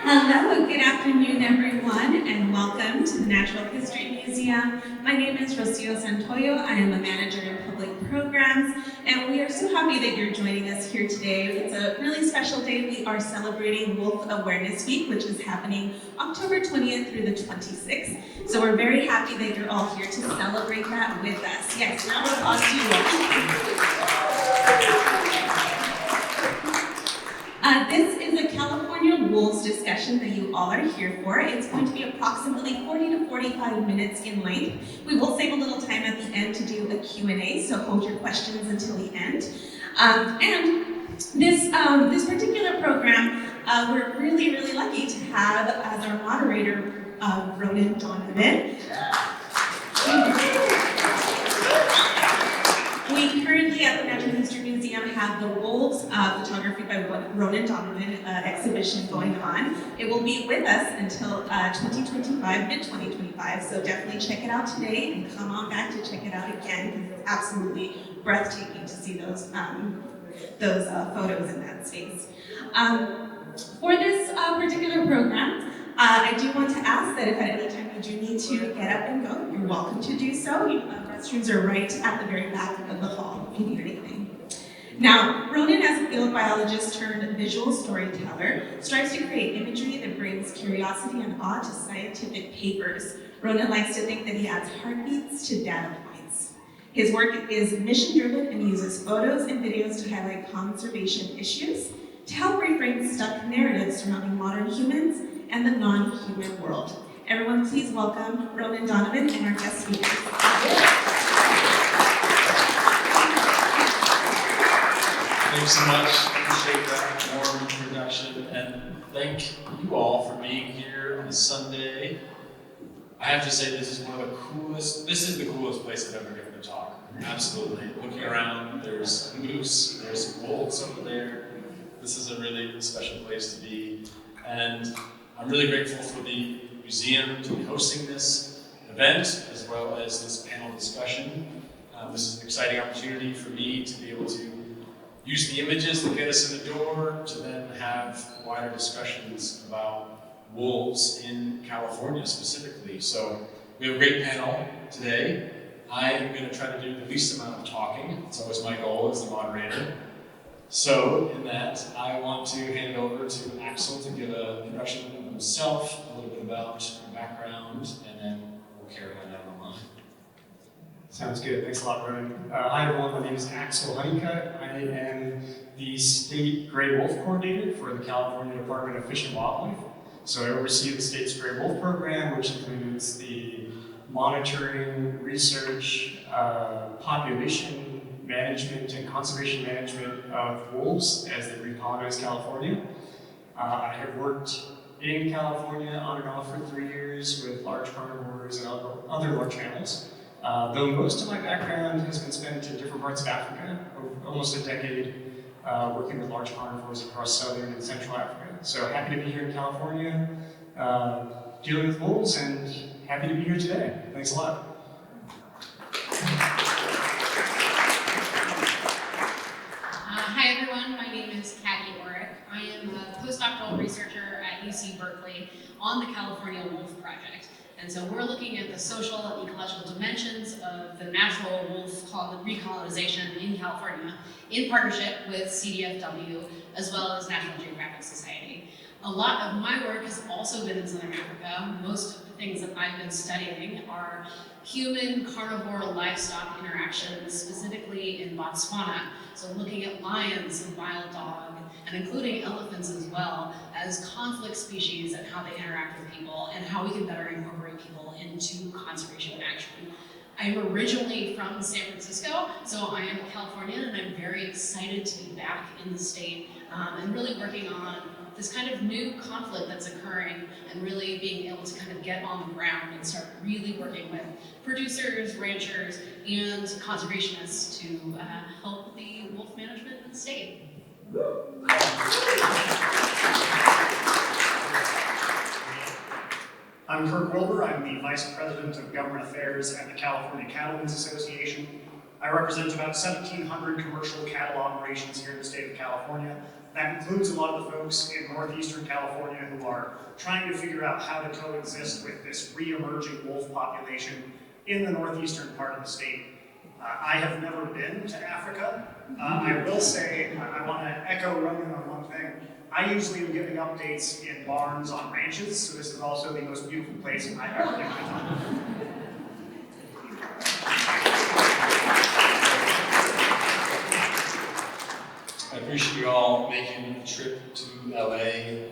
Hello, good afternoon everyone, and welcome to the Natural History Museum. My name is Rocio Santoyo. I am a manager in public programs, and we are so happy that you're joining us here today. It's a really special day. We are celebrating Wolf Awareness Week, which is happening October 20th through the 26th. So we're very happy that you're all here to celebrate that with us. Yes, round of applause to you all. This is a California wolves discussion that you all are here for. It's going to be approximately 40 to 45 minutes in length. We will save a little time at the end to do a Q&A, so hold your questions until the end. And this particular program, we're really lucky to have as our moderator, Ronan Donovan. We currently at the Natural History Museum have the Wolves Photography by Ronan Donovan exhibition going on. It will be with us until 2025, mid-2025, so definitely check it out today and come on back to check it out again because it's absolutely breathtaking to see those photos in that space. For this particular program, I do want to ask that if at any time you do need to get up and go, you're welcome to do so. Restrooms are right at the very back of the hall if you need anything. Now, Ronan, as a field biologist turned visual storyteller, strives to create imagery that brings curiosity and awe to scientific papers. Ronan likes to think that he adds heartbeats to data points. His work is mission-driven and uses photos and videos to highlight conservation issues, to help reframe stuck narratives surrounding modern humans and the non-human world. Everyone, please welcome Ronan Donovan and our guest speakers. Thanks so much. Appreciate that warm introduction, and thank you all for being here on a Sunday. I have to say this is the coolest place I've ever given a talk. Absolutely. Looking around, there's moose, there's wolves over there. This is a really special place to be, and I'm really grateful for the museum to be hosting this event as well as this panel discussion. This is an exciting opportunity for me to be able to use the images that get us in the door to then have wider discussions about wolves in California specifically. So we have a great panel today. I am going to try to do the least amount of talking. It's always my goal as the moderator. So in that, I want to hand it over to Axel to give an introduction of himself, a little bit about your background, and then we'll carry on down the line. Sounds good. Thanks a lot, Ronan. Hi, everyone. My name is Axel Hunnicutt. I am the State Gray Wolf Coordinator for the California Department of Fish and Wildlife. So I oversee the state's Gray Wolf Program, which includes the monitoring, research, population management, and conservation management of wolves as they recolonize California. I have worked in California on and off for 3 years with large carnivores and other large mammals. Though most of my background has been spent in different parts of Africa, over almost a decade working with large carnivores across southern and central Africa. So happy to be here in California, dealing with wolves, and happy to be here today. Thanks a lot. Hi everyone, my name is Kaggie Orrick. I am a postdoctoral researcher at UC Berkeley on the California Wolf Project. And so we're looking at the social and ecological dimensions of the natural wolf recolonization in California in partnership with CDFW as well as National Geographic Society. A lot of my work has also been in Southern Africa. Most of the things that I've been studying are human carnivore livestock interactions, specifically in Botswana. So looking at lions and wild dog, and including elephants as well, as conflict species and how they interact with people, and how we can better incorporate people into conservation action. I'm originally from San Francisco, so I am a Californian, and I'm very excited to be back in the state and really working on this kind of new conflict that's occurring and really being able to kind of get on the ground and start really working with producers, ranchers, and conservationists to help the wolf management in the state. I'm Kirk Wilbur. I'm the Vice President of Government Affairs at the California Cattlemen's Association. I represent about 1,700 commercial cattle operations here in the state of California. That includes a lot of the folks in northeastern California who are trying to figure out how to coexist with this re-emerging wolf population in the northeastern part of the state. I have never been to Africa. I will say, I want to echo Ronan on one thing. I usually am giving updates in barns on ranches, so this is also the most beautiful place I've ever been to. I appreciate you all making a trip to LA.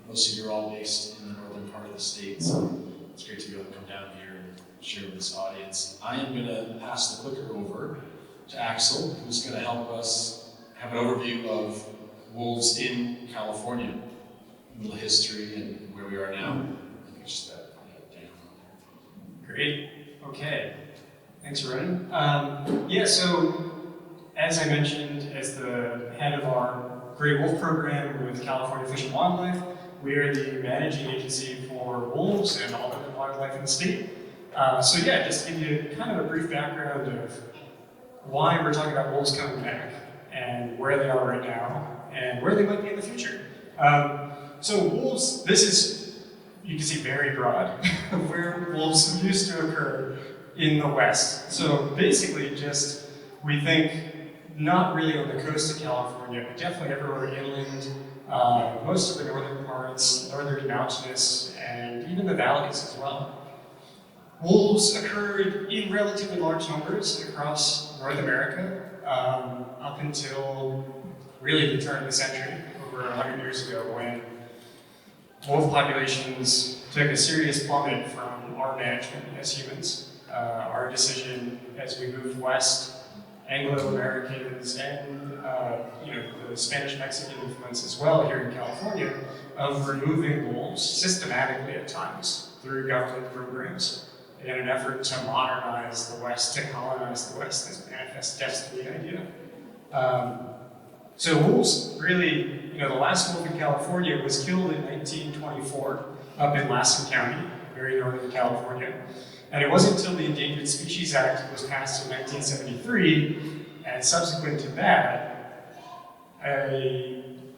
Most of you are all based in the northern part of the state, so it's great to be able to come down here and share with this audience. I am going to pass the clicker over to Axel, who's going to help us have an overview of wolves in California, a little history and where we are now. I think just that down. Great. Okay. Thanks, Ronan. So as I mentioned, as the head of our Gray Wolf program with California Fish and Wildlife, we are the managing agency for wolves and all other wildlife in the state. Just to give you kind of a brief background of why we're talking about wolves coming back and where they are right now and where they might be in the future. Wolves, this is, you can see, very broad, where wolves used to occur in the West. So basically we think not really on the coast of California, but definitely everywhere inland, most of the northern parts, northern mountainous, and even the valleys as well. Wolves occurred in relatively large numbers across North America up until really the turn of the century, over 100 years ago, when wolf populations took a serious plummet from our management as humans. Our decision as we moved west, Anglo-Americans and the Spanish-Mexican influence as well here in California, of removing wolves systematically at times through government programs in an effort to modernize the West, to colonize the West, this manifest destiny idea. Wolves really, the last wolf in California was killed in 1924 up in Lassen County, very northern California. And it wasn't until the Endangered Species Act was passed in 1973, and subsequent to that, an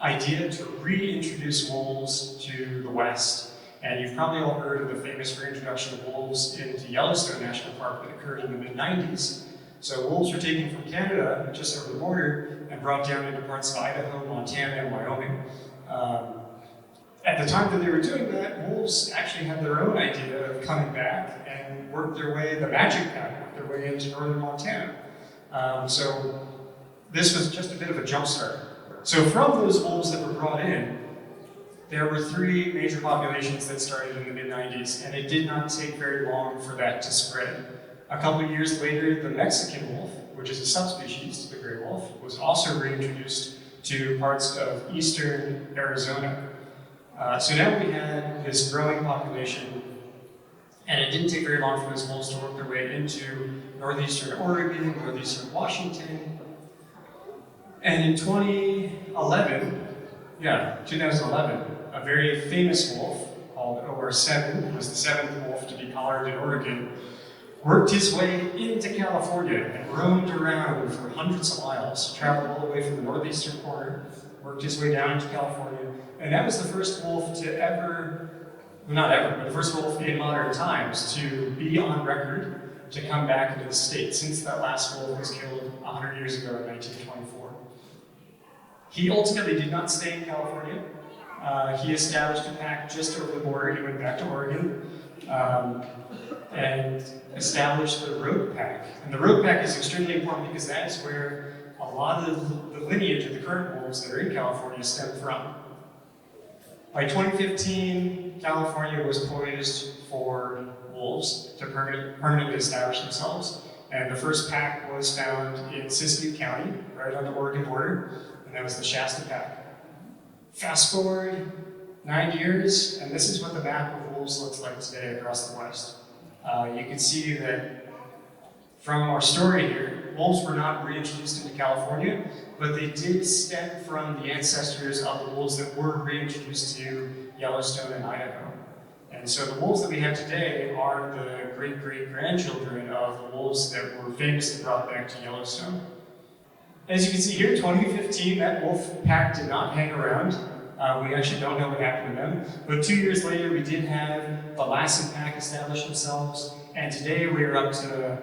idea to reintroduce wolves to the West. And you've probably all heard of the famous reintroduction of wolves into Yellowstone National Park that occurred in the mid-90s. So wolves were taken from Canada, just over the border, and brought down into parts of Idaho, Montana, and Wyoming. At the time that they were doing that, wolves actually had their own idea of coming back and worked their way, the magic pattern, worked their way into northern Montana. This was just a bit of a jumpstart. So from those wolves that were brought in, there were three major populations that started in the mid-90s, and it did not take very long for that to spread. A couple of years later, the Mexican wolf, which is a subspecies to the gray wolf, was also reintroduced to parts of eastern Arizona. So now we had this growing population, and it didn't take very long for those wolves to work their way into northeastern Oregon, northeastern Washington. And in 2011, a very famous wolf called OR7, who was the seventh wolf to be collared in Oregon, worked his way into California and roamed around for hundreds of miles, traveled all the way from the northeastern corner, worked his way down into California. And that was the first wolf to the first wolf in modern times to be on record to come back into the state since that last wolf was killed 100 years ago in 1924. He ultimately did not stay in California. He established a pack just over the border. He went back to Oregon and established the road pack. And the road pack is extremely important because that is where a lot of the lineage of the current wolves that are in California stem from. By 2015, California was poised for wolves to permanently establish themselves. And the first pack was found in Siskiyou County, right on the Oregon border, and that was the Shasta pack. Fast forward 9 years, and this is what the map of wolves looks like today across the West. You can see that from our story here, wolves were not reintroduced into California, but they did stem from the ancestors of the wolves that were reintroduced to Yellowstone and Idaho. And so the wolves that we have today are the great-great-grandchildren of the wolves that were famously brought back to Yellowstone. As you can see here, 2015, that wolf pack did not hang around. We actually don't know what happened to them. But 2 years later, we did have the Lassen pack establish themselves. And today we're up to,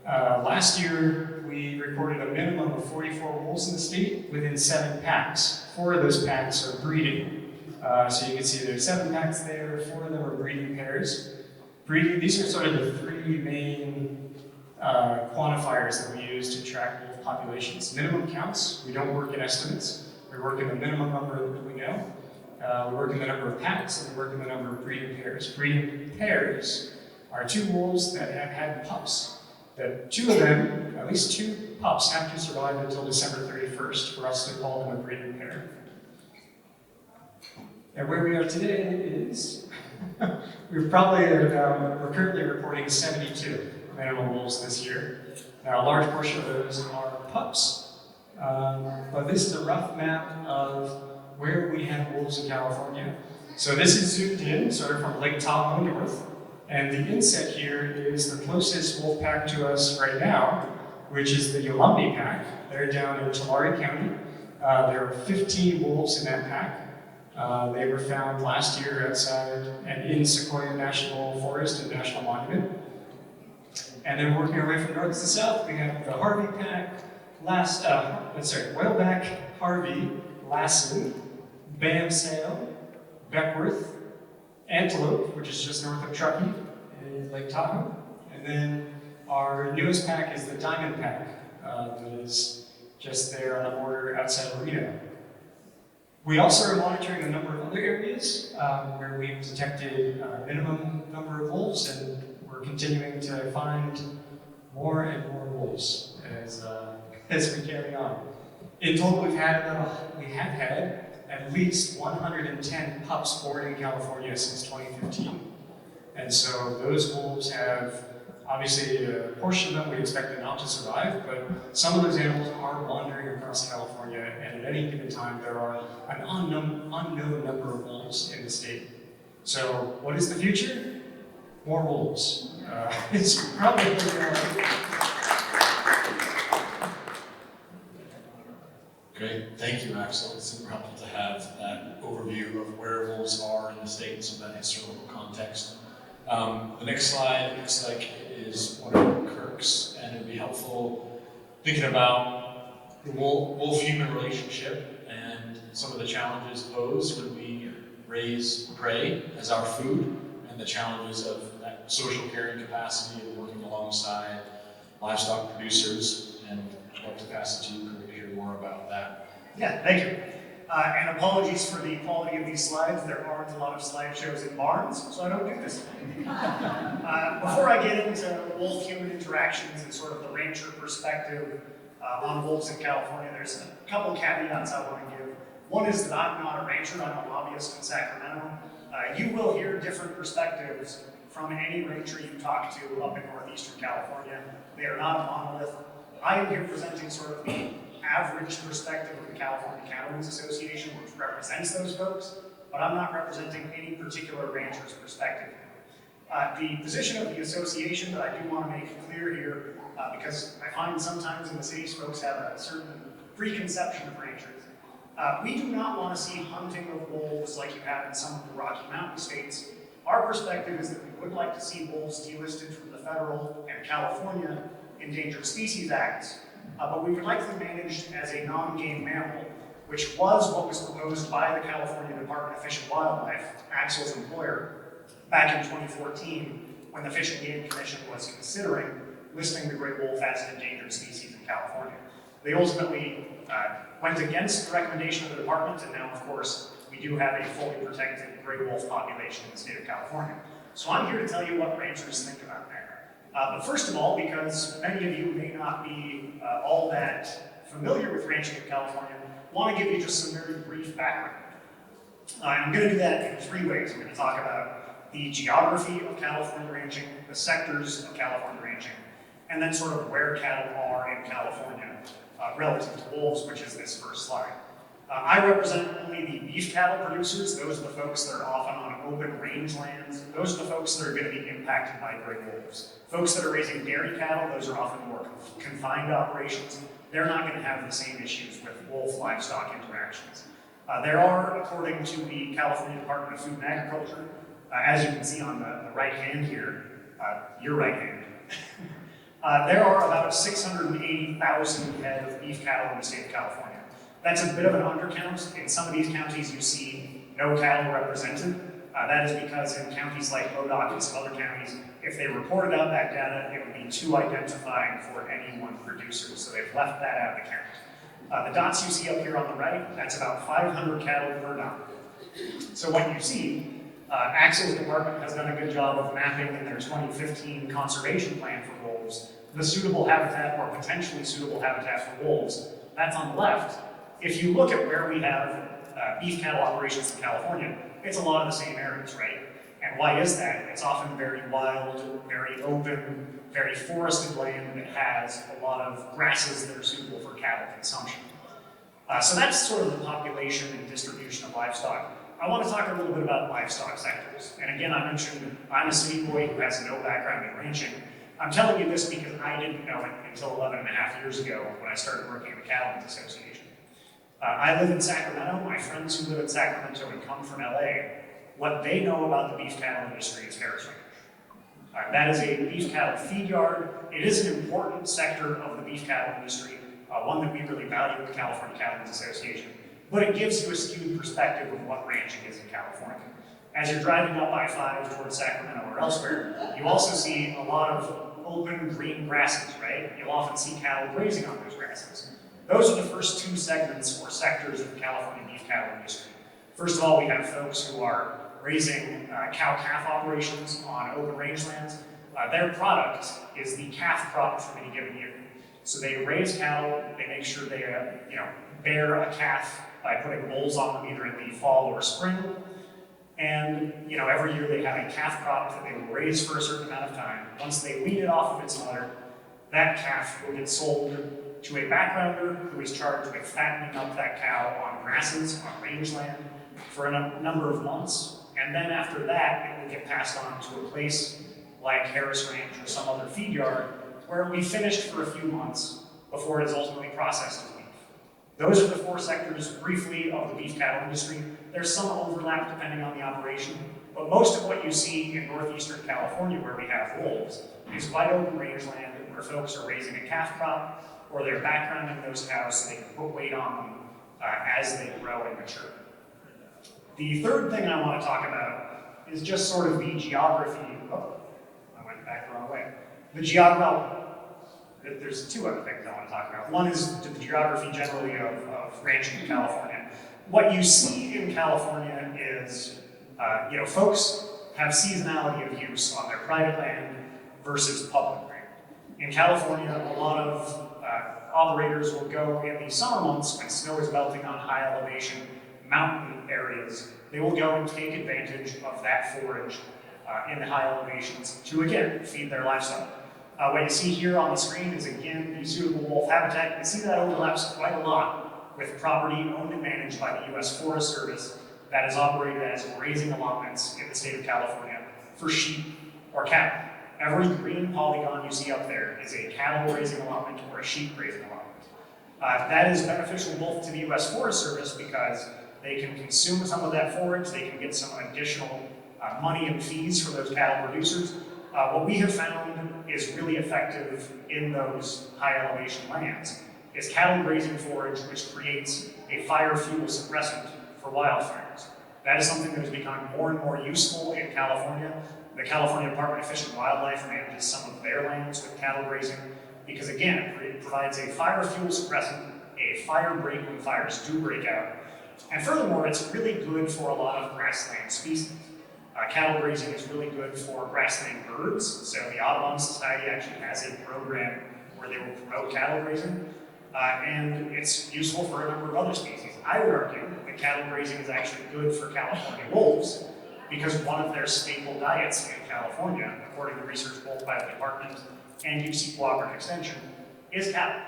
last year, we recorded a minimum of 44 wolves in the state within 7 packs. 4 of those packs are breeding. So you can see there's 7 packs there, 4 of them are breeding pairs. Breeding, these are sort of the 3 main quantifiers that we use to track wolf populations. Minimum counts, we don't work in estimates. We work in the minimum number that we know. We work in the number of packs, and we work in the number of breeding pairs. Breeding pairs are 2 wolves that have had pups. That 2 of them, at least 2 pups, have to survive until December 31st for us to call them a breeding pair. And where we are today is, we're currently reporting 72 minimum wolves this year. Now, a large portion of those are pups. But this is a rough map of where we have wolves in California. So this is zoomed in, sort of from Lake Tahoe north. And the inset here is the closest wolf pack to us right now, which is the Uvalde pack. They're down in Tulare County. There are 15 wolves in that pack. They were found last year outside and in Sequoia National Forest and National Monument. And then working our way from north to south, we have the Harvey pack, Whaleback, Harvey, Lassen, Bamsale, Beckworth, Antelope, which is just north of Truckee in Lake Tahoe. And then our newest pack is the Diamond pack, that is just there on the border outside of Reno. We also are monitoring a number of other areas where we've detected a minimum number of wolves, and we're continuing to find more and more wolves as we carry on. In total, we have had at least 110 pups born in California since 2015. And so those wolves have, obviously a portion of them we expect them not to survive, but some of those animals are wandering across California, and at any given time there are an unknown number of wolves in the state. So what is the future? More wolves. It's probably Great, thank you, Axel. It's super helpful to have that overview of where wolves are in the state and some of that historical context. The next slide looks like it is one of Kirk's, and it would be helpful thinking about the wolf-human relationship and some of the challenges posed when we raise prey as our food, and the challenges of that social carrying capacity of working alongside livestock producers. And I'd like to pass it to you, Kirk, to hear more about that. Yeah, thank you. And apologies for the quality of these slides. There aren't a lot of slideshows in barns, so I don't do this. Before I get into wolf-human interactions and sort of the rancher perspective on wolves in California, there's a couple caveats I want to give. One is that I'm not a rancher, I'm a lobbyist in Sacramento. You will hear different perspectives from any rancher you talk to up in northeastern California. They are not a monolith. I am here presenting sort of the average perspective of the California Cattlemen's Association, which represents those folks, but I'm not representing any particular rancher's perspective. The position of the association that I do want to make clear here, because I find sometimes in the cities folks have a certain preconception of ranchers. We do not want to see hunting of wolves like you have in some of the Rocky Mountain states. Our perspective is that we would like to see wolves delisted from the federal and California Endangered Species Acts, but we would like them managed as a non-game mammal, which was what was proposed by the California Department of Fish and Wildlife, Axel's employer, back in 2014, when the Fish and Game Commission was considering listing the gray wolf as an endangered species in California. They ultimately went against the recommendation of the department, and now, of course, we do have a fully protected gray wolf population in the state of California. So I'm here to tell you what ranchers think about that. But first of all, because many of you may not be all that familiar with ranching in California, I want to give you just some very brief background. I'm going to do that in 3 ways. I'm going to talk about the geography of California ranching, the sectors of California ranching, and then sort of where cattle are in California relative to wolves, which is this first slide. I represent only the beef cattle producers. Those are the folks that are often on open rangelands, those are the folks that are going to be impacted by gray wolves. Folks that are raising dairy cattle, those are often more confined operations. They're not going to have the same issues with wolf livestock interactions. There are, according to the California Department of Food and Agriculture, as you can see on the right hand here, your right hand, there are about 680,000 head of beef cattle in the state of California. That's a bit of an undercount. In some of these counties, you see no cattle represented. That is because in counties like Modoc and some other counties, if they reported out that data, it would be too identifying for any one producer, so they've left that out of the count. The dots you see up here on the right, that's about 500 cattle per dot. So what you see, Axel's department has done a good job of mapping in their 2015 conservation plan for wolves the suitable habitat or potentially suitable habitat for wolves. That's on the left. If you look at where we have beef cattle operations in California, it's a lot of the same areas, right? And why is that? It's often very wild, very open, very forested land that has a lot of grasses that are suitable for cattle consumption. So that's sort of the population and distribution of livestock. I want to talk a little bit about livestock sectors. And again, I mentioned I'm a city boy who has no background in ranching. I'm telling you this because I didn't know it until 11 and a half years ago when I started working at the Cattlemen's Association. I live in Sacramento. My friends who live in Sacramento and come from LA, what they know about the beef cattle industry is Harris Ranch. That is a beef cattle feed yard. It is an important sector of the beef cattle industry, one that we really value at the California Cattlemen's Association. But it gives you a skewed perspective of what ranching is in California. As you're driving up I-5 towards Sacramento or elsewhere, you also see a lot of open green grasses, right? You'll often see cattle grazing on those grasses. Those are the first two segments or sectors of the California beef cattle industry. First of all, we have folks who are raising cow-calf operations on open rangelands. Their product is the calf crop from any given year. So they raise cattle, they make sure they bear a calf by putting bulls on them either in the fall or spring. And every year they have a calf crop that they will raise for a certain amount of time. Once they wean it off of its mother, that calf will get sold to a backgrounder who is charged with fattening up that cow on grasses, on rangeland, for a number of months. And then after that, it will get passed on to a place like Harris Ranch or some other feed yard where it will be finished for a few months before it is ultimately processed as beef. Those are the four sectors, briefly, of the beef cattle industry. There's some overlap depending on the operation, but most of what you see in northeastern California where we have wolves is wide open rangeland where folks are raising a calf crop or they're backgrounding those cows so they can put weight on them as they grow and mature. The third thing I want to talk about is just sort of the geography. Oh, I went back the wrong way. There's two other things I want to talk about. One is the geography generally of ranching in California. What you see in California is, folks have seasonality of use on their private land versus public land. In California, a lot of operators will go in the summer months when snow is melting on high elevation mountain areas. They will go and take advantage of that forage in the high elevations to, again, feed their livestock. What you see here on the screen is, again, the suitable wolf habitat. You can see that overlaps quite a lot with property owned and managed by the U.S. Forest Service that is operated as grazing allotments in the state of California for sheep or cattle. Every green polygon you see up there is a cattle grazing allotment or a sheep grazing allotment. That is beneficial both to the U.S. Forest Service because they can consume some of that forage, they can get some additional money and fees for those cattle producers. What we have found is really effective in those high elevation lands is cattle grazing forage, which creates a fire fuel suppressant for wildfires. That is something that has become more and more useful in California. The California Department of Fish and Wildlife manages some of their lands with cattle grazing because, again, it provides a fire fuel suppressant, a fire break when fires do break out. And furthermore, it's really good for a lot of grassland species. Cattle grazing is really good for grassland birds. So the Audubon Society actually has a program where they will promote cattle grazing. And it's useful for a number of other species. I would argue that cattle grazing is actually good for California wolves because one of their staple diets in California, according to research both by the department and UC Cooperative Extension, is cattle.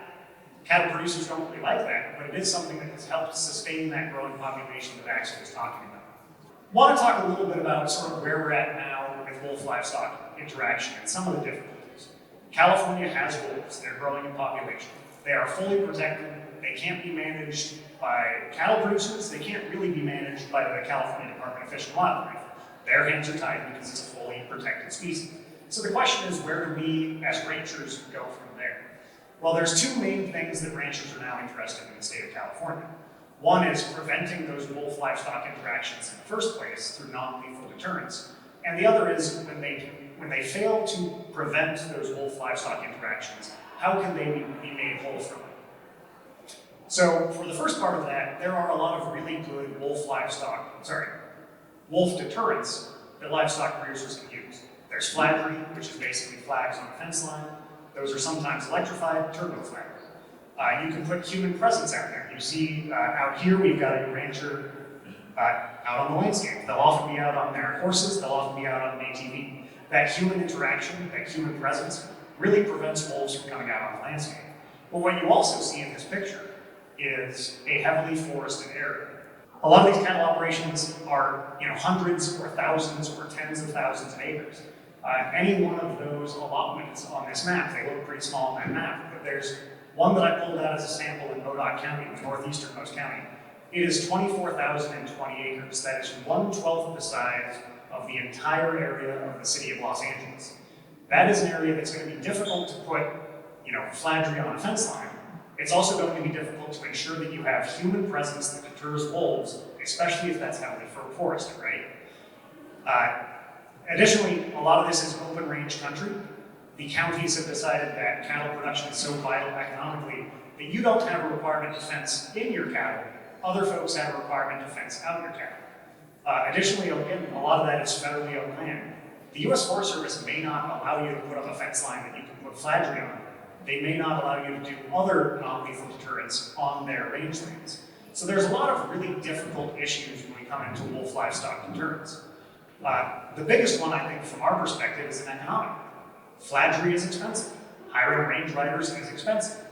Cattle producers don't really like that, but it is something that has helped sustain that growing population that Axel was talking about. Want to talk a little bit about sort of where we're at now with wolf-livestock interaction and some of the difficulties. California has wolves. They're growing in population. They are fully protected. They can't be managed by cattle producers. They can't really be managed by the California Department of Fish and Wildlife. Their hands are tied because it's a fully protected species. So the question is, where do we as ranchers go from there? Well, there's two main things that ranchers are now interested in the state of California. One is preventing those wolf-livestock interactions in the first place through non-lethal deterrence. And the other is when they fail to prevent those wolf-livestock interactions, how can they be made whole from it? So for the first part of that, there are a lot of really good wolf deterrents that livestock producers can use. There's flaggery, which is basically flags on a fence line. Those are sometimes electrified, turbo flaggers. You can put human presence out there. You see out here, we've got a rancher out on the landscape. They'll often be out on their horses, they'll often be out on an ATV. That human interaction, that human presence, really prevents wolves from coming out on the landscape. But what you also see in this picture is a heavily forested area. A lot of these cattle operations are, hundreds or thousands or tens of thousands of acres. Any one of those allotments on this map, they look pretty small on that map, but there's one that I pulled out as a sample in Modoc County, the northeasternmost county. It is 24,020 acres. That is 1/12 the size of the entire area of the city of Los Angeles. That is an area that's going to be difficult to put, flaggery on a fence line. It's also going to be difficult to ensure that you have human presence that deters wolves, especially if that's heavily forested, right? Additionally, a lot of this is open range country. The counties have decided that cattle production is so vital economically that you don't have a requirement to fence in your cattle. Other folks have a requirement to fence out your cattle. Additionally, again, a lot of that is federally owned land. The U.S. Forest Service may not allow you to put up a fence line that you can put flaggery on. They may not allow you to do other non-lethal deterrents on their rangelands. So there's a lot of really difficult issues when we come into wolf livestock deterrents. The biggest one, I think, from our perspective, is an economic. Flaggery is expensive. Hiring range riders is expensive.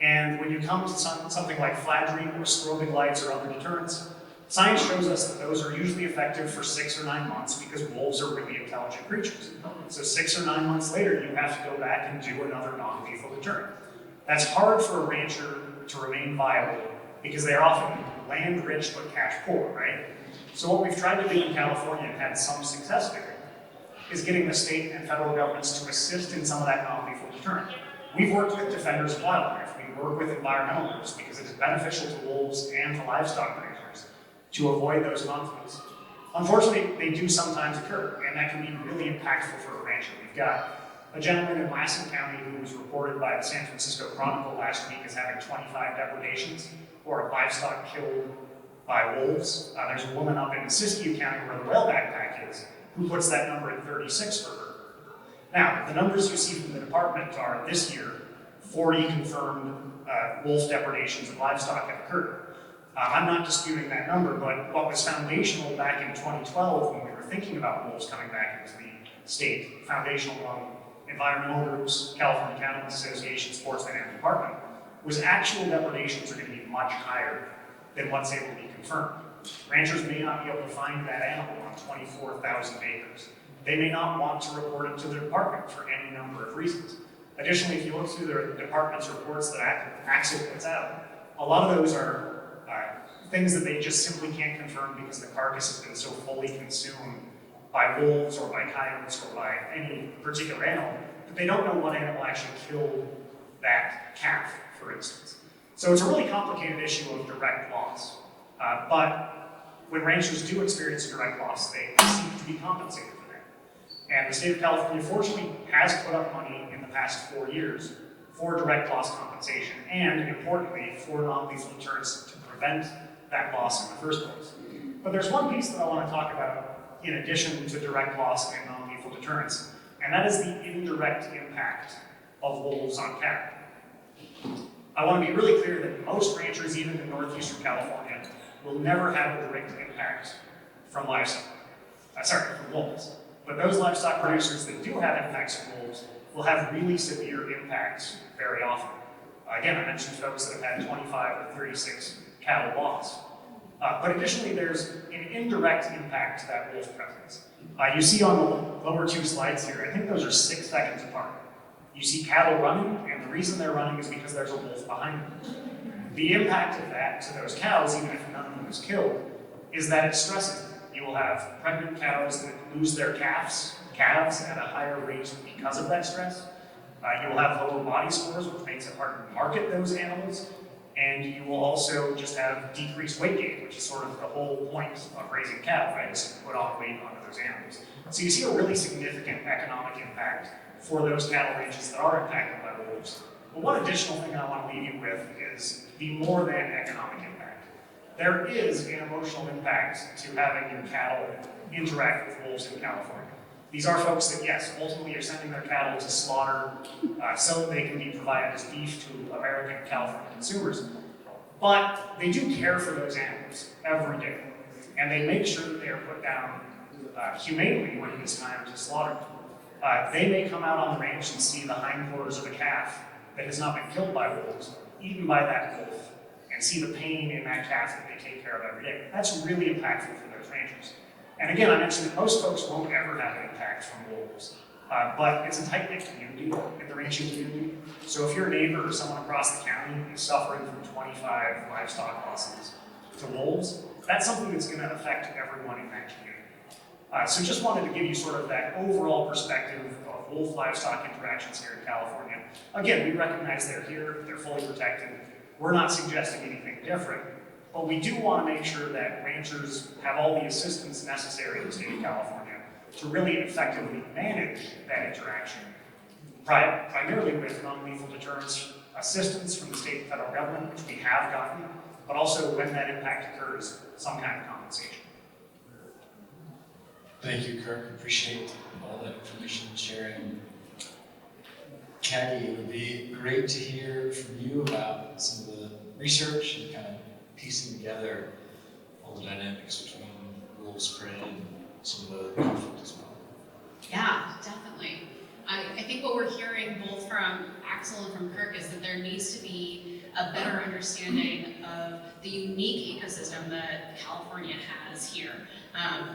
And when you come to something like flaggery or strobing lights or other deterrents, science shows us that those are usually effective for 6 or 9 months because wolves are really intelligent creatures. So 6 or 9 months later, you have to go back and do another non-lethal deterrent. That's hard for a rancher to remain viable because they are often land-rich but cash-poor, right? So what we've tried to do in California and had some success doing is getting the state and federal governments to assist in some of that non-lethal deterrent. We've worked with defenders of wildlife. We work with environmental groups because it is beneficial to wolves and to livestock producers to avoid those conflicts. Unfortunately, they do sometimes occur, and that can be really impactful for a rancher. We've got a gentleman in Lassen County who was reported by the San Francisco Chronicle last week as having 25 depredations or livestock killed by wolves. There's a woman up in Siskiyou County where the whale backpack is who puts that number at 36 for her. Now, the numbers you see from the department are this year, 40 confirmed wolf depredations of livestock have occurred. I'm not disputing that number, but what was foundational back in 2012 when we were thinking about wolves coming back into the state, foundational among environmental groups, California Cattlemen's Association, Sportsman, and Department, was actual depredations are going to be much higher than what's able to be confirmed. Ranchers may not be able to find that animal on 24,000 acres. They may not want to report it to the department for any number of reasons. Additionally, if you look through the department's reports that Axel puts out, a lot of those are things that they just simply can't confirm because the carcass has been so fully consumed by wolves or by coyotes or by any particular animal that they don't know what animal actually killed that calf, for instance. So it's a really complicated issue of direct loss. But when ranchers do experience direct loss, they seek to be compensated for that. And the state of California, fortunately, has put up money in the past 4 years for direct loss compensation and, importantly, for non-lethal deterrents to prevent that loss in the first place. But there's one piece that I want to talk about in addition to direct loss and non-lethal deterrents, and that is the indirect impact of wolves on cattle. I want to be really clear that most ranchers, even in northeastern California, will never have a direct impact from livestock. From wolves. But those livestock producers that do have impacts from wolves will have really severe impacts very often. Again, I mentioned folks that have had 25 or 36 cattle loss. But additionally, there's an indirect impact to that wolf presence. You see on the lower two slides here, I think those are 6 seconds apart. You see cattle running, and the reason they're running is because there's a wolf behind them. The impact of that to those cows, even if none of them is killed, is that it stresses them. You will have pregnant cows that lose their calves at a higher rate because of that stress. You will have lower body scores, which makes it harder to market those animals. And you will also just have decreased weight gain, which is sort of the whole point of raising cattle, right? Is to put on weight onto those animals. So you see a really significant economic impact for those cattle ranges that are impacted by the wolves. But one additional thing I want to leave you with is the more than economic impact. There is an emotional impact to having your cattle interact with wolves in California. These are folks that, yes, ultimately are sending their cattle to slaughter so that they can be provided as beef to American and California consumers. But they do care for those animals every day. And they make sure that they are put down humanely when it is time to slaughter. They may come out on the ranch and see the hindquarters of a calf that has not been killed by wolves, eaten by that wolf, and see the pain in that calf that they take care of every day. That's really impactful for those ranchers. And again, I mentioned that most folks won't ever have an impact from wolves, but it's a tight-knit community in the ranching community. So if your neighbor or someone across the county is suffering from 25 livestock losses to wolves, that's something that's going to affect everyone in that community. So just wanted to give you sort of that overall perspective of wolf-livestock interactions here in California. Again, we recognize they're here, they're fully protected. We're not suggesting anything different. But we do want to make sure that ranchers have all the assistance necessary in the state of California to really effectively manage that interaction, primarily with non-lethal deterrence assistance from the state and federal government, which we have gotten, but also when that impact occurs, some kind of compensation. Thank you, Kirk. Appreciate all that information and sharing. Kaggie, it would be great to hear from you about some of the research and kind of piecing together all the dynamics between wolves, prey, and some of the conflict as well. Yeah, definitely. I think what we're hearing both from Axel and from Kirk is that there needs to be a better understanding of the unique ecosystem that California has here.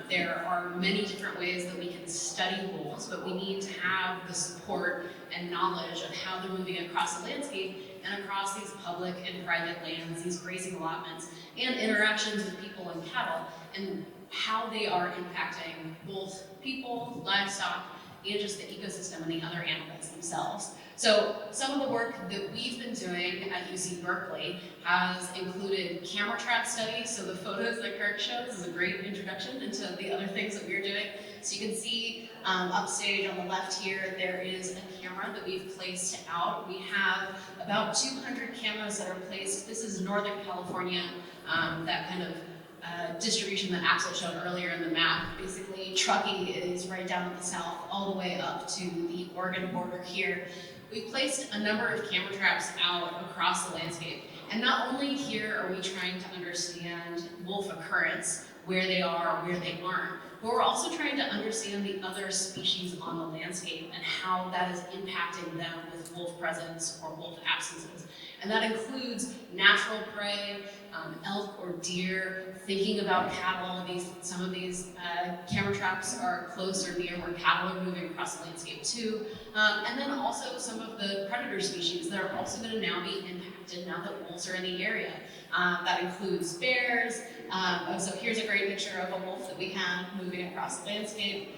There are many different ways that we can study wolves, but we need to have the support and knowledge of how they're moving across the landscape and across these public and private lands, these grazing allotments, and interactions with people and cattle, and how they are impacting both people, livestock, and just the ecosystem and the other animals themselves. So some of the work that we've been doing at UC Berkeley has included camera trap studies. So the photos that Kirk shows is a great introduction into the other things that we're doing. So you can see upstage on the left here, there is a camera that we've placed out. We have about 200 cameras that are placed. This is Northern California, that kind of distribution that Axel showed earlier in the map. Basically, Truckee is right down in the south, all the way up to the Oregon border here. We've placed a number of camera traps out across the landscape. And not only here are we trying to understand wolf occurrence, where they are, where they aren't, but we're also trying to understand the other species on the landscape and how that is impacting them with wolf presence or wolf absences. And that includes natural prey, elk or deer, thinking about cattle. Some of these camera traps are close or near where cattle are moving across the landscape too. And then also some of the predator species that are also going to now be impacted now that wolves are in the area. That includes bears. So here's a great picture of a wolf that we have moving across the landscape.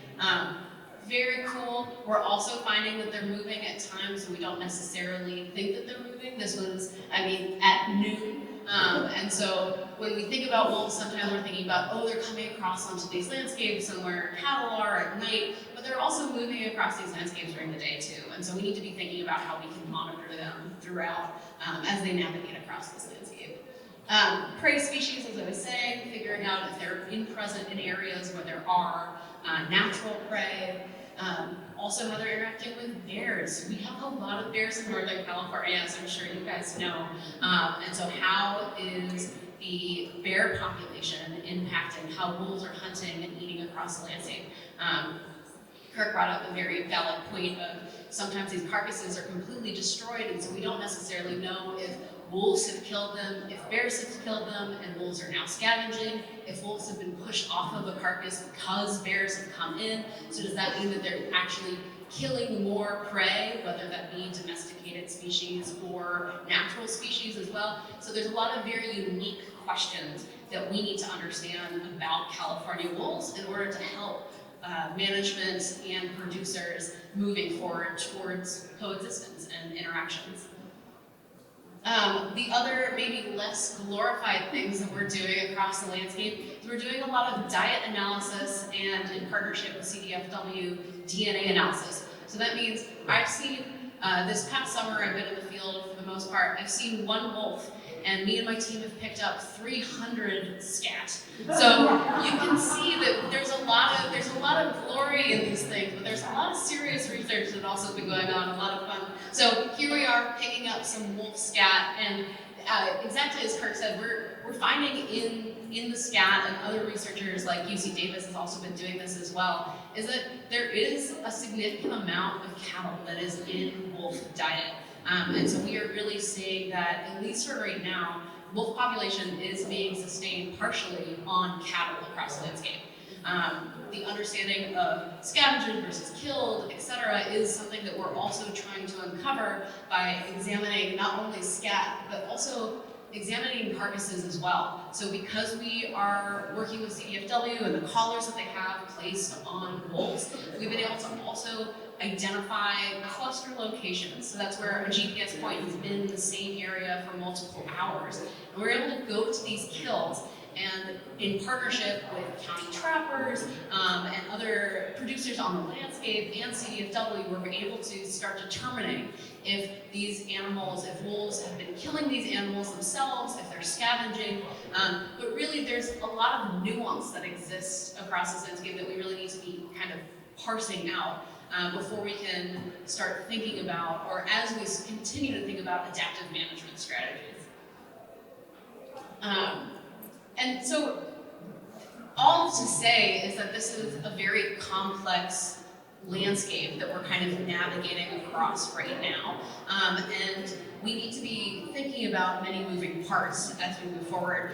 Very cool. We're also finding that they're moving at times we don't necessarily think that they're moving. This was, at noon. And so when we think about wolves, sometimes we're thinking about, oh, they're coming across onto these landscapes and where cattle are at night, but they're also moving across these landscapes during the day too. And so we need to be thinking about how we can monitor them throughout as they navigate across this landscape. Prey species, as I was saying, figuring out if they're present in areas where there are natural prey. Also how they're interacting with bears. We have a lot of bears in Northern California, as I'm sure you guys know. And so how is the bear population impacting how wolves are hunting and eating across the landscape? Kirk brought up a very valid point of sometimes these carcasses are completely destroyed, and so we don't necessarily know if wolves have killed them, if bears have killed them, and wolves are now scavenging, if wolves have been pushed off of a carcass because bears have come in. So does that mean that they're actually killing more prey, whether that be domesticated species or natural species as well? So there's a lot of very unique questions that we need to understand about California wolves in order to help management and producers moving forward towards coexistence and interactions. The other maybe less glorified things that we're doing across the landscape is we're doing a lot of diet analysis and in partnership with CDFW, DNA analysis. So that means I've seen, this past summer I've been in the field for the most part, I've seen one wolf, and me and my team have picked up 300 scat. So you can see that there's a lot of glory in these things, but there's a lot of serious research that's also been going on, a lot of fun. So here we are picking up some wolf scat, and exactly as Kirk said, we're finding in the scat, and other researchers like UC Davis has also been doing this as well, is that there is a significant amount of cattle that is in wolf diet. And so we are really seeing that, at least for right now, wolf population is being sustained partially on cattle across the landscape. The understanding of scavengers versus killed, etc., is something that we're also trying to uncover by examining not only scat, but also examining carcasses as well. So because we are working with CDFW and the collars that they have placed on wolves, we've been able to also identify cluster locations. So that's where a GPS point has been in the same area for multiple hours. And we're able to go to these kills, and in partnership with county trappers and other producers on the landscape and CDFW, we're able to start determining if these animals, if wolves have been killing these animals themselves, if they're scavenging. But really there's a lot of nuance that exists across this landscape that we really need to be kind of parsing out before we can start thinking about, or as we continue to think about, adaptive management strategies. And so all to say is that this is a very complex landscape that we're kind of navigating across right now. And we need to be thinking about many moving parts as we move forward.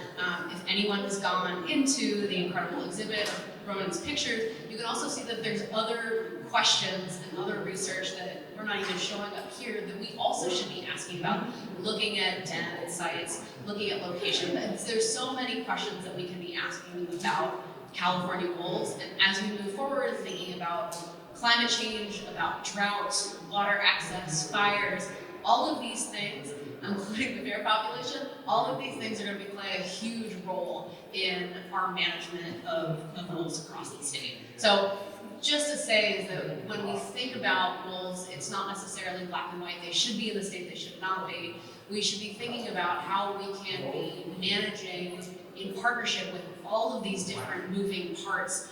If anyone has gone into the incredible exhibit of Ronan's pictures, you can also see that there's other questions and other research that we're not even showing up here that we also should be asking about, looking at den sites, looking at location. There's so many questions that we can be asking about California wolves, and as we move forward, thinking about climate change, about drought, water access, fires, all of these things, including the bear population, all of these things are going to play a huge role in our management of wolves across the state. So just to say is that when we think about wolves, it's not necessarily black and white. They should be in the state, they should not be. We should be thinking about how we can be managing in partnership with all of these different moving parts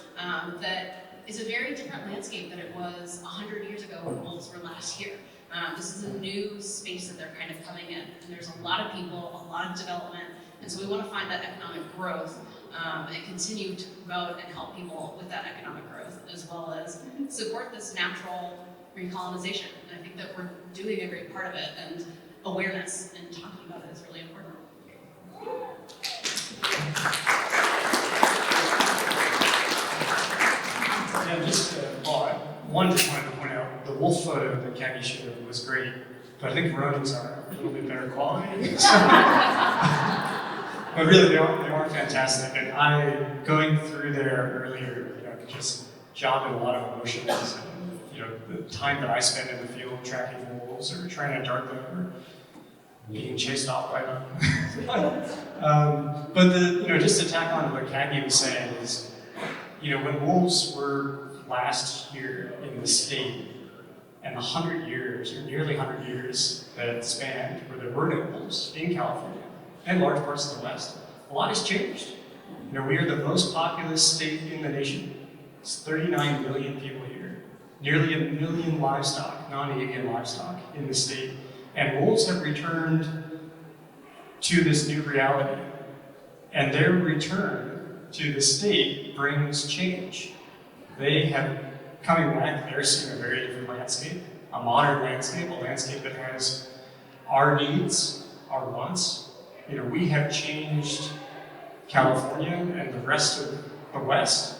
that is a very different landscape than it was 100 years ago when wolves were last here. This is a new space that they're kind of coming in, and there's a lot of people, a lot of development, and so we want to find that economic growth and continue to promote and help people with that economic growth, as well as support this natural recolonization. And I think that we're doing a great part of it, and awareness and talking about it is really important. Yeah, just one just wanted to point out, the wolf photo that Kaggie showed was great, but I think Ronan's are a little bit better quality. But really, they are fantastic. And going through there earlier, could just jog in a lot of emotions. And, the time that I spend in the field tracking wolves or trying to dart them or being chased off by them. But just to tack on to what Kaggie was saying is, when wolves were last here in the state, and the 100 years, or nearly 100 years that spanned where there were no wolves in California and large parts of the West, a lot has changed. We are the most populous state in the nation. It's 39 million people here, nearly 1 million livestock, non-avian livestock in the state, and wolves have returned to this new reality, and their return to the state brings change. They have, coming back, they're seeing a very different landscape, a modern landscape, a landscape that has our needs our wants. You know, we have changed California and the rest of the West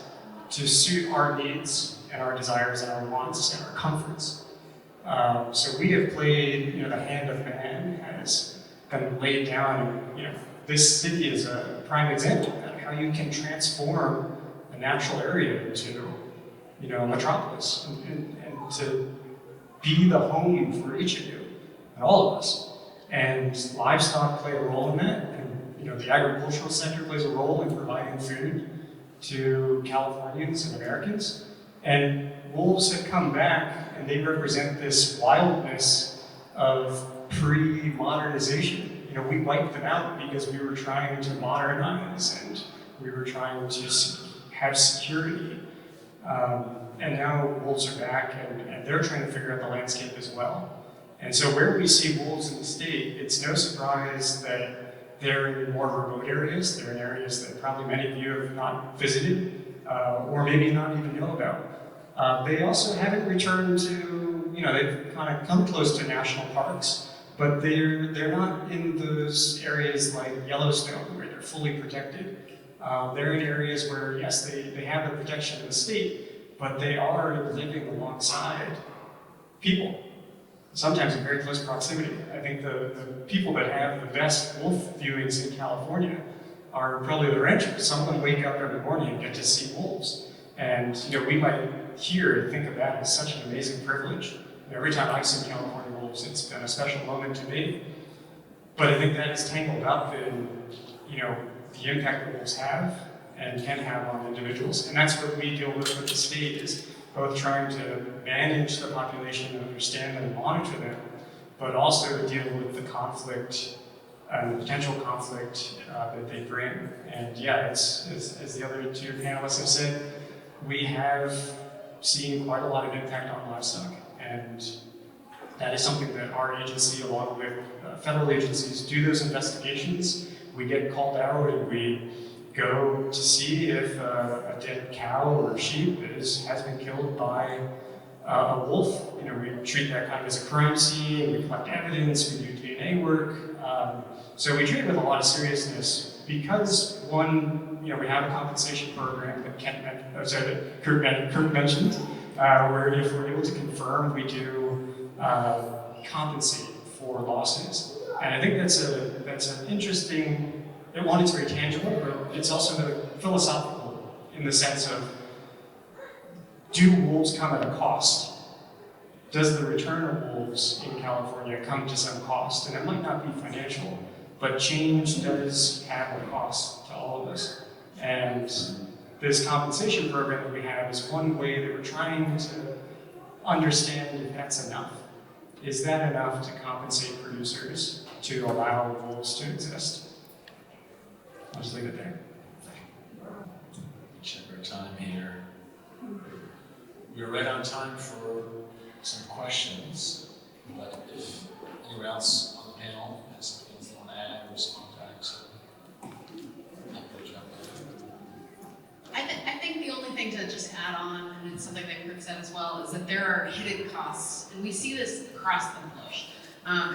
to suit our needs and our desires and our wants and our comforts. So we have played, you know, the hand of man has been laid down, and, you know, this city is a prime example of how you can transform a natural area into, you know, a metropolis, and to be the home for each of you and all of us. And livestock play a role in that, and, you know, the agricultural sector plays a role in providing food to Californians and Americans. And wolves have come back, and they represent this wildness of pre-modernization. You know, we wiped them out because we were trying to modernize, and we were trying to have security. And now wolves are back, and they're trying to figure out the landscape as well. And so where we see wolves in the state, it's no surprise that they're in more remote areas. They're in areas that probably many of you have not visited, or maybe not even know about. They also haven't returned to, you know, they've kind of come close to national parks, but they're not in those areas like Yellowstone where they're fully protected. They're in areas where, yes, they have the protection of the state, but they are living alongside people, sometimes in very close proximity. I think the people that have the best wolf viewings in California are probably the ranchers. Someone wake up every morning and get to see wolves. And, you know, we might hear and think of that as such an amazing privilege. Every time I've seen California wolves, it's been a special moment to me. But I think that is tangled up in, you know, the impact that wolves have and can have on individuals. And that's what we deal with the state, is both trying to manage the population and understand them and monitor them, but also deal with the conflict and the potential conflict that they bring. And yeah, it's, as the other two panelists have said, we have seen quite a lot of impact on livestock. And that is something that our agency, along with federal agencies, do those investigations. We get called out and we go to see if a dead cow or sheep has been killed by a wolf. You know, we treat that kind of as a crime scene. We collect evidence. We do DNA work. So we treat it with a lot of seriousness because, one, you know, we have a compensation program that Kirk mentioned, where if we're able to confirm, we do compensate for losses. And I think that's an interesting. One, it's very tangible, but it's also philosophical in the sense of, do wolves come at a cost? Does the return of wolves in California come to some cost? And it might not be financial, but change does have a cost to all of us. And this compensation program that we have is one way that we're trying to understand if that's enough. Is that enough to compensate producers to allow wolves to exist? I'll just leave it there. Check our time here. We're right on time for some questions, but if anyone else on the panel has some things they want to add or respond to Axel, I think the only thing to just add on, and it's something that Kirk said as well, is that there are hidden costs, and we see this across the bush.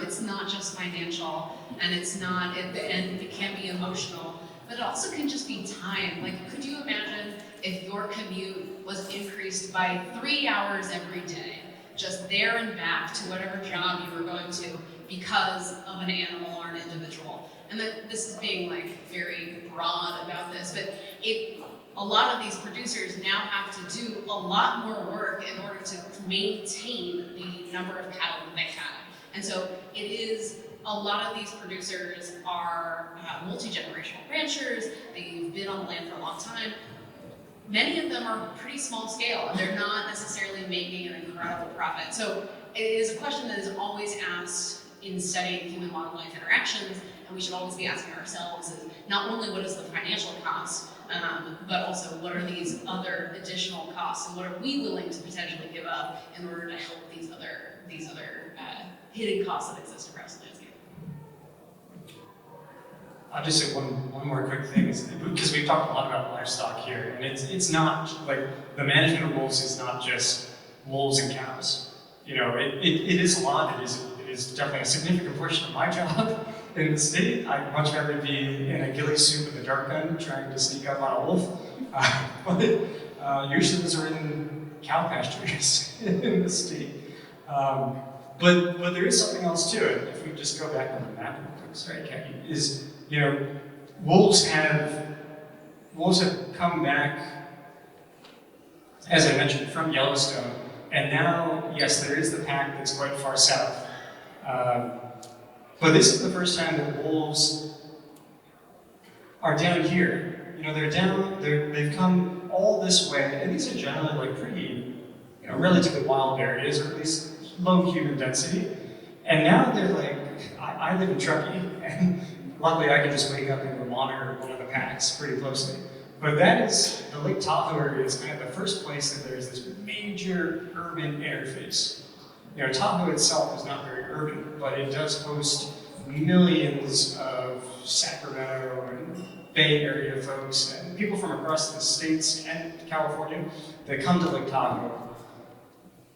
It's not just financial, and it's not, at the end, it can be emotional, but it also can just be time. Like, could you imagine if your commute was increased by 3 hours every day, just there and back to whatever job you were going to because of an animal or an individual? And that this is being like very broad about this, but a lot of these producers now have to do a lot more work in order to maintain the number of cattle that they have. And so it is, a lot of these producers are multi-generational ranchers. They've been on the land for a long time. Many of them are pretty small scale. They're not necessarily making an incredible profit. So it is a question that is always asked in studying human-wildlife interactions, and we should always be asking ourselves is not only what is the financial cost, but also what are these other additional costs, and what are we willing to potentially give up in order to help these other hidden costs that exist across the landscape. I'll just say one more quick thing, is because we've talked a lot about livestock here, and it's not like the management of wolves is not just wolves and cows. You know, it is a lot. It is definitely a significant portion of my job, in the state, I'd much rather be in a ghillie suit with a dart gun trying to sneak up on a wolf. But usually those are in cow pastures in the state. But there is something else to it. If we just go back on the map, sorry, Kaggie, is, you know, wolves have come back, as I mentioned, from Yellowstone, and now, yes, there is the pack that's quite far south. But this is the first time that wolves are down here. You know, they've come all this way, and these are generally like pretty, you know, relatively wild areas, or at least low human density. And now they're like, I live in Truckee, and luckily I can just wake up and monitor one of the packs pretty closely. But that is, the Lake Tahoe area is kind of the first place that there's this major urban interface. You know, Tahoe itself is not very urban, but it does host millions of Sacramento and Bay Area folks and people from across the states and California that come to Lake Tahoe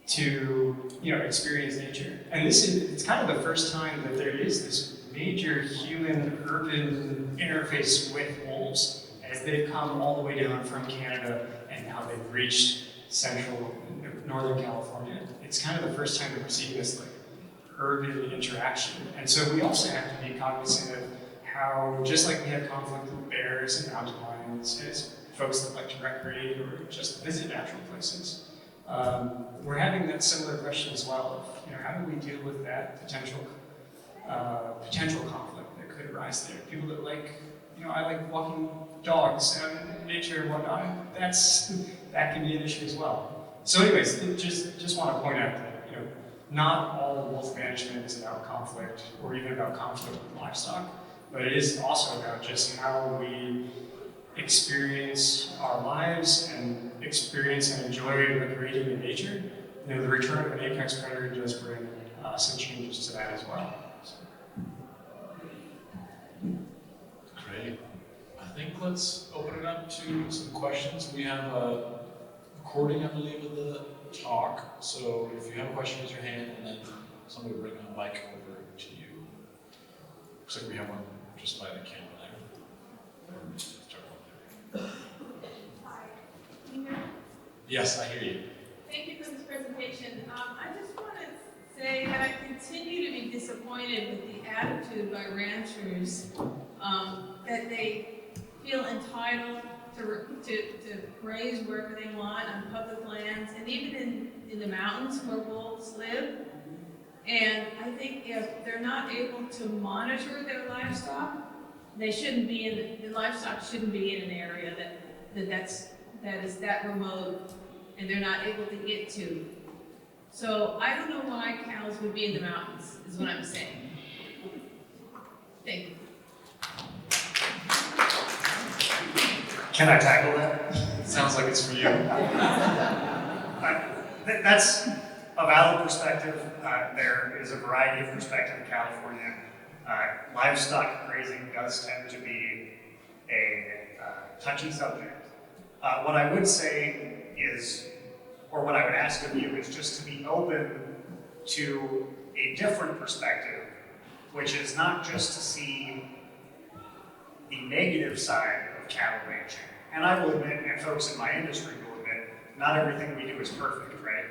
to, you know, experience nature. And it's kind of the first time that there is this major human-urban interface with wolves, as they've come all the way down from Canada and now they've reached central Northern California. It's kind of the first time that we're seeing this like urban interaction. And so we also have to be cognizant of how, just like we have conflict with bears and mountain lions, as folks that like to recreate or just visit natural places, we're having that similar question as well of, you know, how do we deal with that potential conflict that could arise there? People that like, you know, I like walking dogs out in nature and whatnot, that can be an issue as well. So anyways, just want to point out that, you know, not all wolf management is about conflict or even about conflict with livestock, but it is also about just how we experience our lives and experience and enjoy recreating in nature. You know, the return of an apex predator does bring some changes to that as well. So. Great. I think let's open it up to some questions. We have a recording, I believe, of the talk. So if you have a question, raise your hand, and then somebody will bring a mic over to you. Looks like we have one just by the camera there. Start over there. Yes, I hear you. Thank you for this presentation. I just want to say that I continue to be disappointed with the attitude by ranchers that they feel entitled to graze wherever they want on public lands and even in the mountains where wolves live. And I think if they're not able to monitor their livestock, they shouldn't be the livestock shouldn't be in an area that is that remote and they're not able to get to. So I don't know why cows would be in the mountains, is what I'm saying. Thank you. Can I tackle that? Sounds like it's for you. That's a valid perspective. There is a variety of perspective in California. Livestock grazing does tend to be a touchy subject. What I would say is, or what I would ask of you, is just to be open to a different perspective, which is not just to see the negative side of cattle ranching. And I will admit, and folks in my industry will admit, not everything we do is perfect, right?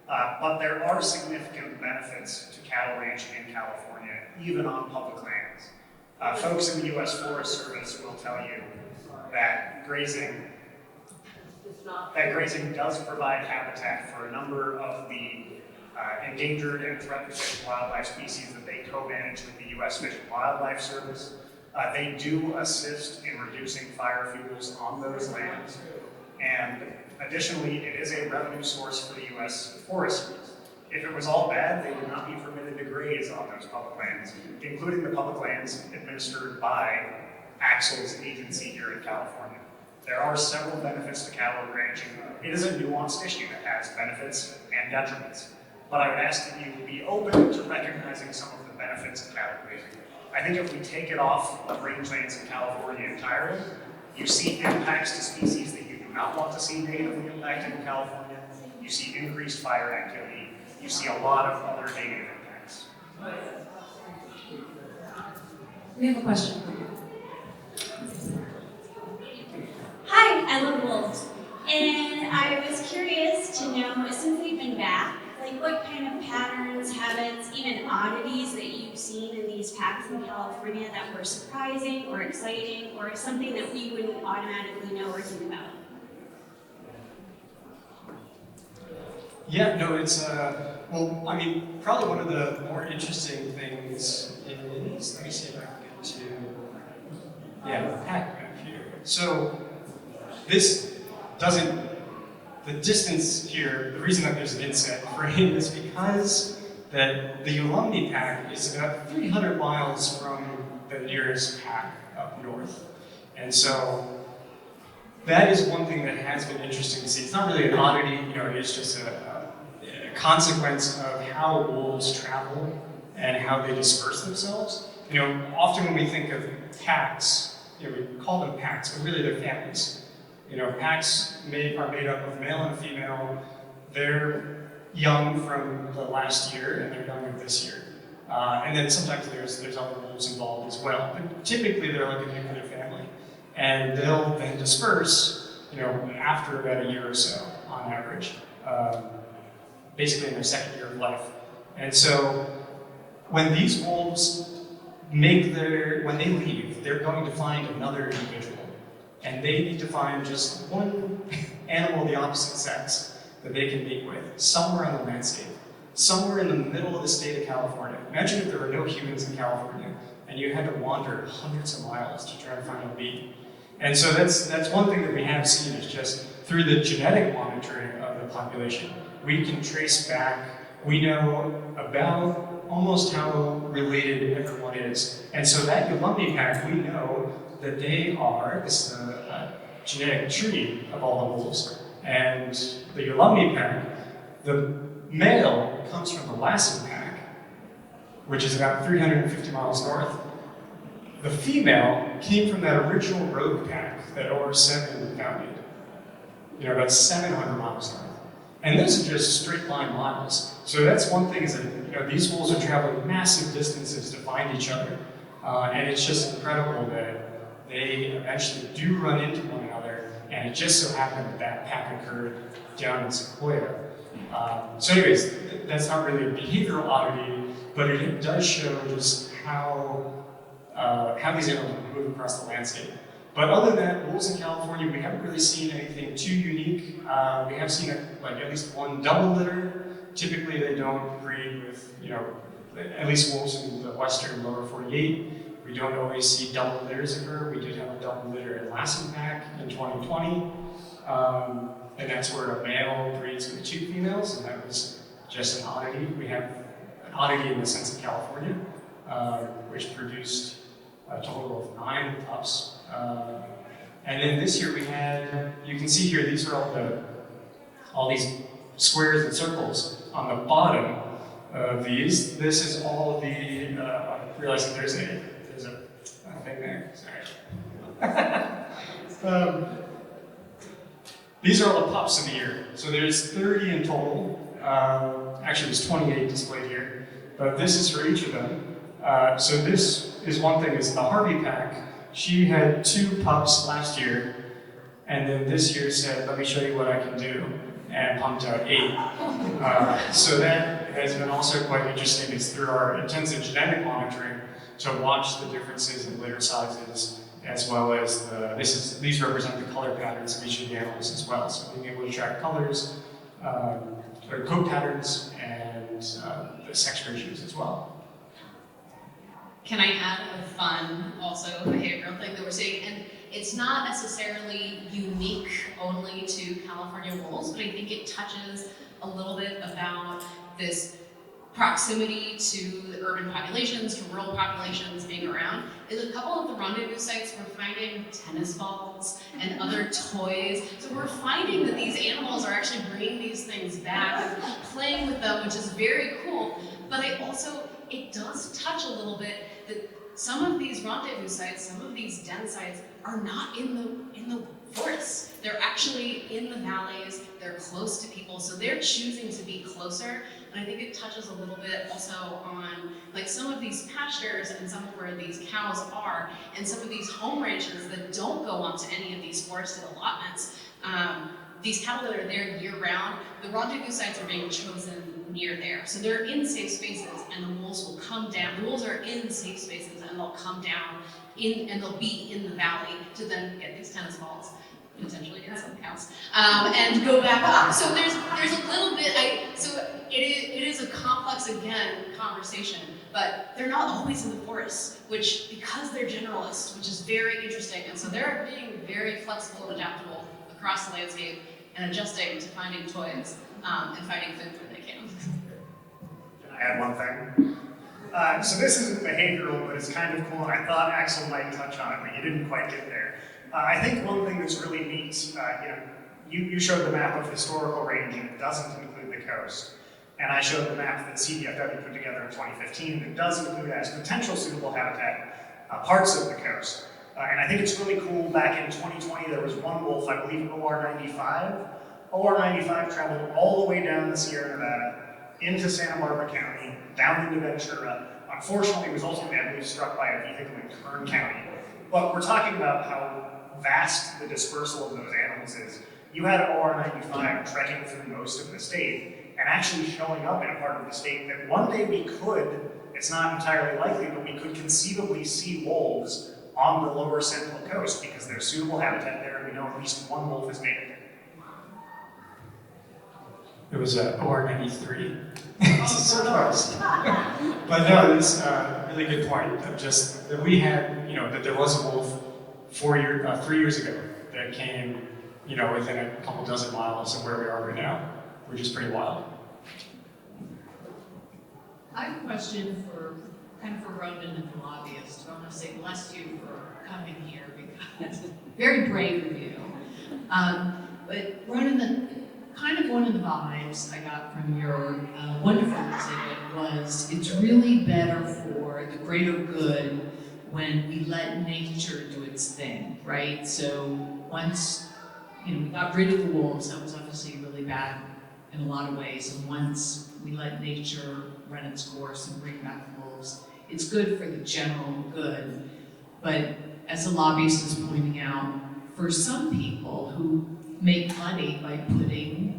But there are significant benefits to cattle ranching in California, even on public lands. Folks in the U.S. Forest Service will tell you that grazing does provide habitat for a number of the endangered and threatened fish and wildlife species that they co-manage with the U.S. Fish and Wildlife Service. They do assist in reducing fire fuels on those lands. And additionally, it is a revenue source for the U.S. Forest Service. If it was all bad, they would not be permitted to graze on those public lands, including the public lands administered by Axel's agency here in California. There are several benefits to cattle ranching. It is a nuanced issue that has benefits and detriments. But I would ask that you be open to recognizing some of the benefits of cattle grazing. I think if we take it off of rangelands in California entirely, you see impacts to species that you do not want to see negatively impacted in California. You see increased fire activity. You see a lot of other negative impacts. We have a question for you. Hi, I love wolves. And I was curious to know, since they've been back, like what kind of patterns, habits, even oddities that you've seen in these packs in California that were surprising or exciting or something that we wouldn't automatically know or think about? Yeah, no, it's, well, I mean, probably one of the more interesting things is, let me see if I can get to, yeah, the pack map here. So, this doesn't, the distance here, the reason that there's an inset frame is because that the Alumni pack is about 300 miles from the nearest pack up north. And so, that is one thing that has been interesting to see. It's not really an oddity, you know, it's just a consequence of how wolves travel and how they disperse themselves. You know, often when we think of packs, you know, we call them packs, but really they're families. You know, packs are made up of male and female. They're young from the last year and they're young of this year. And then sometimes there's other wolves involved as well. But typically they're like a nuclear family. And they'll then disperse, you know, after about a year or so on average. Basically in their second year of life. And so when these wolves when they leave, they're going to find another individual. And they need to find just one animal of the opposite sex that they can mate with, somewhere on the landscape, somewhere in the middle of the state of California. Imagine if there were no humans in California and you had to wander hundreds of miles to try to find a mate. And so that's one thing that we have seen is just through the genetic monitoring of the population, we can trace back, we know about almost how related everyone is. And so that Alumni pack, we know that they are, this is a genetic tree of all the wolves. And the Alumni pack, the male comes from the Lassen pack, which is about 350 miles north. The female came from that original rogue pack that OR7 founded, you know, about 700 miles north. And those are just straight line miles. So that's one thing is that, you know, these wolves are traveling massive distances to find each other. And it's just incredible that they eventually do run into one another. And it just so happened that that pack occurred down in Sequoia. So anyways, that's not really a behavioral oddity, but it does show just how these animals move across the landscape. But other than that, wolves in California, we haven't really seen anything too unique. We have seen like at least one double litter. Typically, they don't breed with, you know, at least wolves in the western lower 48. We don't always see double litters occur. We did have a double litter in Lassen pack in 2020. And that's where a male breeds with 2 females, and that was just an oddity. We have an oddity in the sense of California, which produced a total of 9 pups. And then this year we had, you can see here, these are all these squares and circles on the bottom of these. This is all the, I realize that there's a thing there, sorry. These are all the pups of the year. So there's 30 in total. Actually, there's 28 displayed here, but this is for each of them. So this is one thing, is the Harvey pack. She had 2 pups last year, and then this year said, let me show you what I can do, and pumped out 8. So that has been also quite interesting. It's through our intensive genetic monitoring to watch the differences in litter sizes, as well as these represent the color patterns of each of the animals as well. So being able to track colors, or coat patterns, and the sex ratios as well. Can I add a fun, also behavioral thing that we're seeing? And it's not necessarily unique only to California wolves, but I think it touches a little bit about this proximity to the urban populations, to rural populations being around, is a couple of the rendezvous sites we're finding tennis balls and other toys. So we're finding that these animals are actually bringing these things back and playing with them, which is very cool. But it does touch a little bit that some of these rendezvous sites, some of these den sites are not in the forests. They're actually in the valleys, they're close to people, so they're choosing to be closer. And I think it touches a little bit also on like some of these pastures and some of where these cows are, and some of these home ranches that don't go onto any of these forested allotments. These cattle that are there year round, the rendezvous sites are being chosen near there. So they're in safe spaces and the wolves will come down. The wolves are in safe spaces and they'll come down and they'll be in the valley to then get these tennis balls, potentially get some cows, and go back up. So there's a little bit, it is a complex, again, conversation, but they're not always in the forest, which, because they're generalists, which is very interesting. And so they're being very flexible and adaptable across the landscape and adjusting to finding toys and finding food where they can. Can I add one thing? So this isn't behavioral, but it's kind of cool, and I thought Axel might touch on it, but you didn't quite get there. I think one thing that's really neat, you showed the map of historical range, and it doesn't include the coast. And I showed the map that CDFW put together in 2015 that does include as potential suitable habitat parts of the coast. And I think it's really cool, back in 2020, there was one wolf, I believe OR95. OR95 traveled all the way down the Sierra Nevada, into Santa Barbara County, down into Ventura. Unfortunately, was ultimately, I believe, struck by a vehicle in Kern County. But we're talking about how vast the dispersal of those animals is. You had OR95 trekking through most of the state, and actually showing up in a part of the state that one day we could, it's not entirely likely, but we could conceivably see wolves on the lower central coast because there's suitable habitat there, and we know at least one wolf has made it there. It was OR93. So close. But no, it's a really good point. Of just that we had, that there was a wolf 3 years ago that came, within a couple dozen miles of where we are right now, which is pretty wild. I have a question for Ronan and the lobbyists. I want to say bless you for coming here because very brave of you. But Ronan, one of the vibes I got from your wonderful exhibit was it's really better for the greater good when we let nature do its thing, right? So once we got rid of the wolves, that was obviously really bad in a lot of ways. And once we let nature run its course and bring back the wolves, it's good for the general good. But as the lobbyist is pointing out, for some people who make money by putting,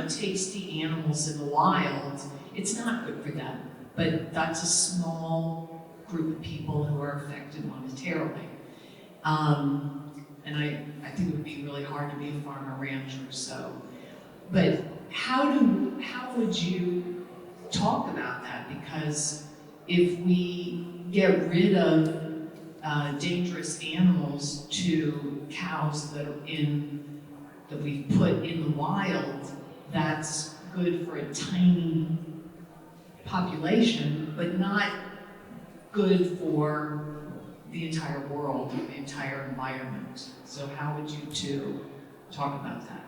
tasty animals in the wild, it's not good for them. But that's a small group of people who are affected monetarily. And I think it would be really hard to be a farmer rancher, so. But how would you talk about that? Because if we get rid of dangerous animals to cows that we've put in the wild, that's good for a tiny population, but not good for the entire world, the entire environment. So how would you two talk about that?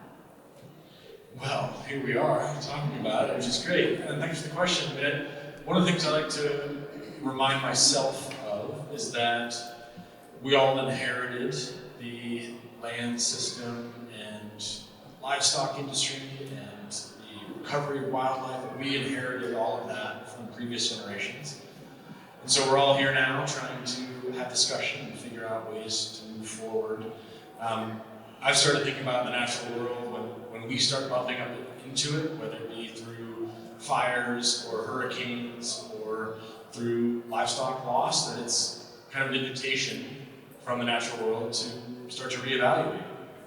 Well, here we are talking about it, which is great. And thanks for the question. One of the things I like to remind myself of is that we all inherited the land system and livestock industry and the recovery of wildlife. We inherited all of that from previous generations. And so we're all here now trying to have discussion and figure out ways to move forward. I've started thinking about the natural world when we start bumping up into it, whether it be through fires or hurricanes or through livestock loss, that it's kind of an invitation from the natural world to start to reevaluate.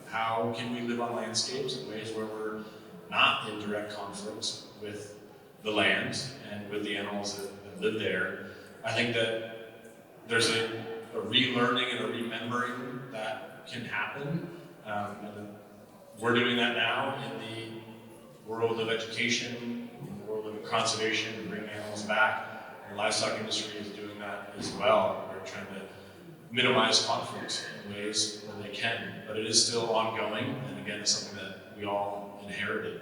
How can we live on landscapes in ways where we're not in direct conflict with the land and with the animals that live there? I think that there's a relearning and a remembering that can happen. And we're doing that now in the world of education, in the world of conservation, and bringing animals back. And the livestock industry is doing that as well. We're trying to minimize conflict in ways where they can, but it is still ongoing, and again, it's something that we all inherited.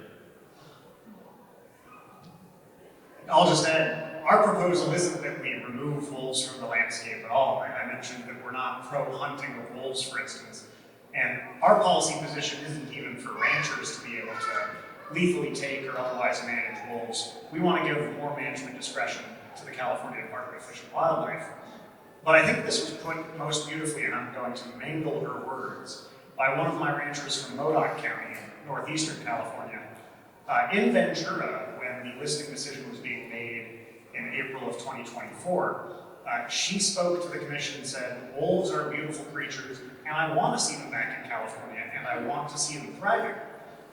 I'll just add, our proposal isn't that we remove wolves from the landscape at all. I mentioned that we're not pro-hunting of wolves, for instance. And our policy position isn't even for ranchers to be able to lethally take or otherwise manage wolves. We want to give more management discretion to the California Department of Fish and Wildlife. But I think this was put most beautifully, and I'm going to mangle her words, by one of my ranchers from Modoc County in northeastern California. In Ventura, when the listing decision was being made in April of 2024, she spoke to the commission and said, wolves are beautiful creatures, and I want to see them back in California, and I want to see them thriving.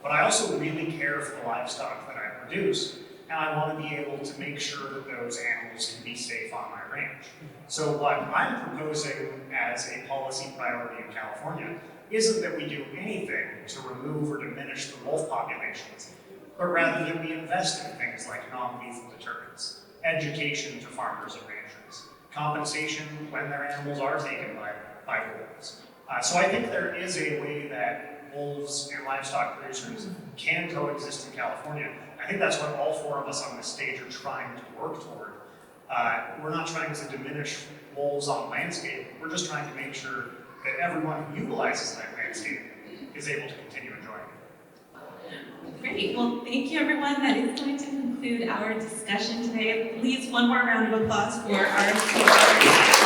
But I also really care for the livestock that I produce, and I want to be able to make sure that those animals can be safe on my ranch. So what I'm proposing as a policy priority in California isn't that we do anything to remove or diminish the wolf populations, but rather that we invest in things like non-lethal deterrence, education to farmers and ranchers, compensation when their animals are taken by wolves. So I think there is a way that wolves and livestock producers can coexist in California. I think that's what all four of us on this stage are trying to work toward. We're not trying to diminish wolves on the landscape. We're just trying to make sure that everyone who utilizes that landscape is able to continue enjoying it. Great. Well, thank you, everyone. That is going to conclude our discussion today. Please, one more round of applause for our speakers.